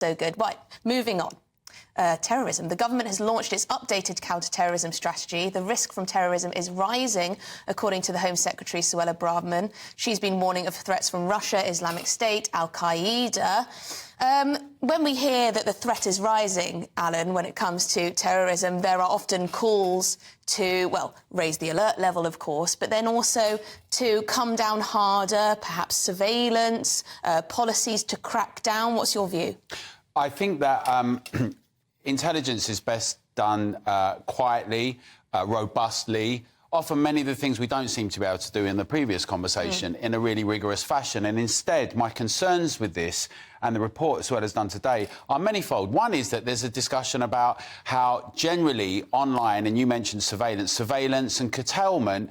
So good. Right, moving on. Terrorism. The government has launched its updated counter-terrorism strategy. The risk from terrorism is rising, according to the Home Secretary, Suella Braverman. She's been warning of threats from Russia, Islamic State, Al-Qaeda. When we hear that the threat is rising, Alan, when it comes to terrorism, there are often calls to, well, raise the alert level, of course, but then also to come down harder, perhaps surveillance, policies to crack down. What's your view? I think that intelligence is best done quietly, robustly. Often many of the things we don't seem to be able to do in the previous conversation in a really rigorous fashion. And instead, my concerns with this and the report Suella's done today are manifold. One is that there's a discussion about how generally online, and you mentioned surveillance and curtailment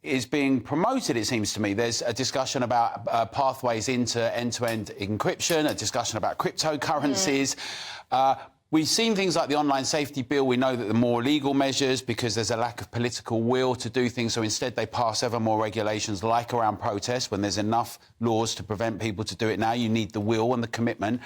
is being promoted, it seems to me. There's a discussion about pathways into end-to-end encryption, a discussion about cryptocurrencies. We've seen things like the online safety bill. We know that the more legal measures, because there's a lack of political will to do things, so instead they pass ever more regulations, like around protests, when there's enough laws to prevent people to do it now. You need the will and the commitment.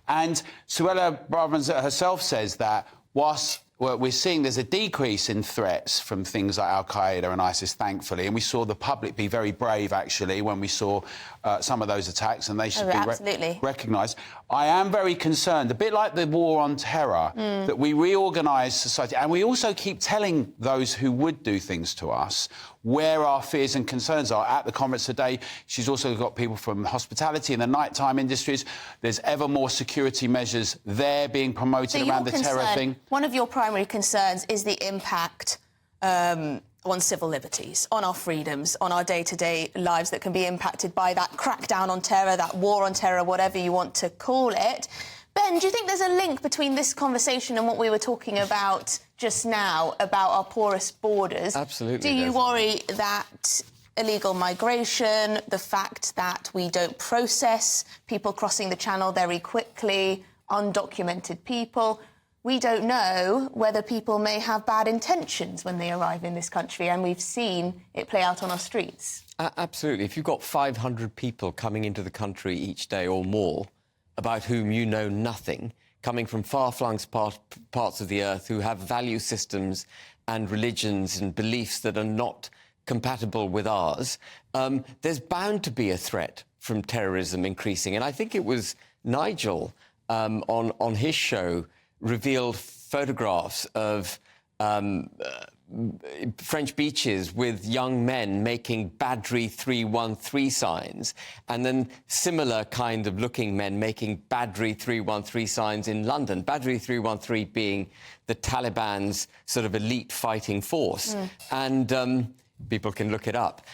And Suella Braverman herself says that whilst we're seeing there's a decrease in threats from things like Al-Qaeda and ISIS, thankfully, and we saw the public be very brave, actually, when we saw some of those attacks, and they should be recognised. I am very concerned, a bit like the war on terror, that we reorganise society, and we also keep telling those who would do things to us where our fears and concerns are. At the conference today, she's also got people from hospitality and the nighttime industries. There's ever more security measures there being promoted around the terror thing. One of your primary concerns is the impact on civil liberties, on our freedoms, on our day-to-day lives that can be impacted by that crackdown on terror, that war on terror, whatever you want to call it. Ben, do you think there's a link between this conversation and what we were talking about just now, about our porous borders? Absolutely. Do you worry that illegal migration, the fact that we don't process people crossing the channel very quickly, undocumented people, we don't know whether people may have bad intentions when they arrive in this country, and we've seen it play out on our streets? Absolutely. If you've got 500 people coming into the country each day or more, about whom you know nothing, coming from far-flung parts of the earth who have value systems and religions and beliefs that are not compatible with ours, there's bound to be a threat from terrorism increasing. And I think it was Nigel on his show revealed photographs of French beaches with young men making Badri 313 signs, and then similar kind of looking men making Badri 313 signs in London. Badri 313 being the Taliban's sort of elite fighting force. And people can look it up.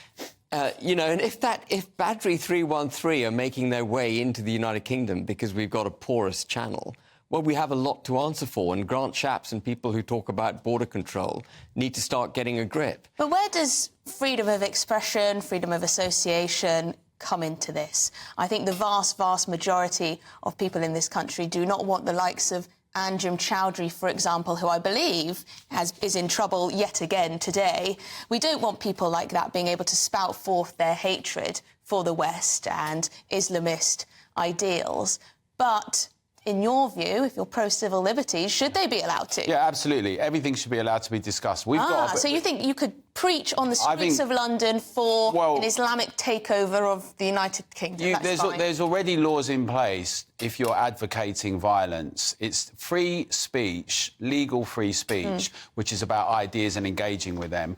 You know, and if Badri 313 are making their way into the United Kingdom because we've got a porous channel, well, we have a lot to answer for, and Grant Shapps and people who talk about border control need to start getting a grip. But where does freedom of expression, freedom of association come into this? I think the vast, vast majority of people in this country do not want the likes of Anjem Choudhury, for example, who I believe is in trouble yet again today. We don't want people like that being able to spout forth their hatred for the West and Islamist ideals. But in your view, if you're pro-civil liberties, should they be allowed to? Yeah, absolutely. Everything should be allowed to be discussed. So you think you could preach on the streets of London for an Islamic takeover of the United Kingdom? There's already laws in place if you're advocating violence. It's free speech, legal free speech, which is about ideas and engaging with them.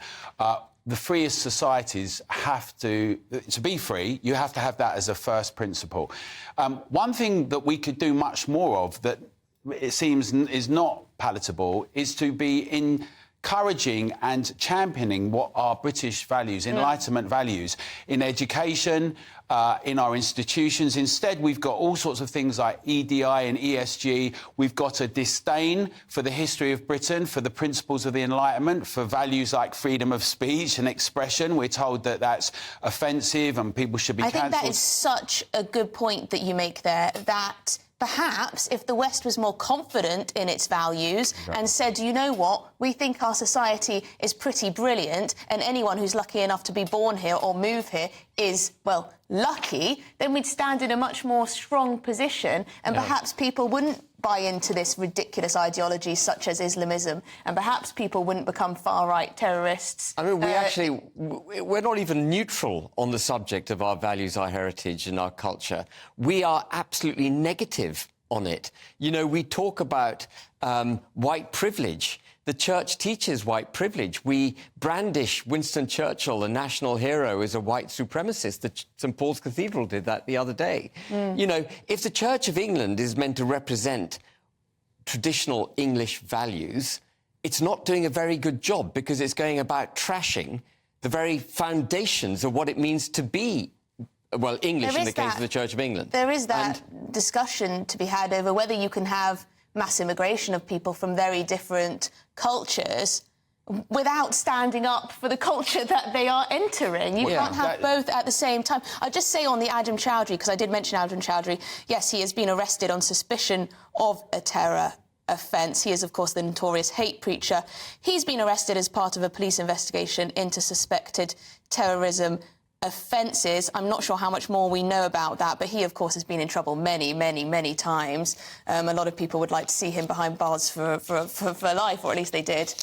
The freest societies have to be free, you have to have that as a first principle. One thing that we could do much more of that it seems is not palatable is to be encouraging and championing what are British values, Enlightenment values, in education, in our institutions. Instead, we've got all sorts of things like EDI and ESG. We've got a disdain for the history of Britain, for the principles of the Enlightenment, for values like freedom of speech and expression. We're told that that's offensive and people should be cancelled. I think that is such a good point that you make there, that perhaps if the West was more confident in its values and said, you know what, we think our society is pretty brilliant and anyone who's lucky enough to be born here or move here is, well, lucky, then we'd stand in a much more strong position, and perhaps people wouldn't buy into this ridiculous ideology such as Islamism, and perhaps people wouldn't become far-right terrorists. I mean, we're not even neutral on the subject of our values, our heritage and our culture. We are absolutely negative on it. You know, we talk about white privilege. The church teaches white privilege. We brandish Winston Churchill, a national hero, as a white supremacist. The St Paul's Cathedral did that the other day. You know, if the Church of England is meant to represent traditional English values, it's not doing a very good job because it's going about trashing the very foundations of what it means to be, well, English in the case of the Church of England. There is that discussion to be had over whether you can have mass immigration of people from very different cultures without standing up for the culture that they are entering. You can't have both at the same time. I'll just say on the Adam Chowdhury, because I did mention Adam Chowdhury, yes, he has been arrested on suspicion of a terror offence. He is, of course, the notorious hate preacher. He's been arrested as part of a police investigation into suspected terrorism offences. I'm not sure how much more we know about that, but he, of course, has been in trouble many, many, many times. A lot of people would like to see him behind bars for life, or at least they did.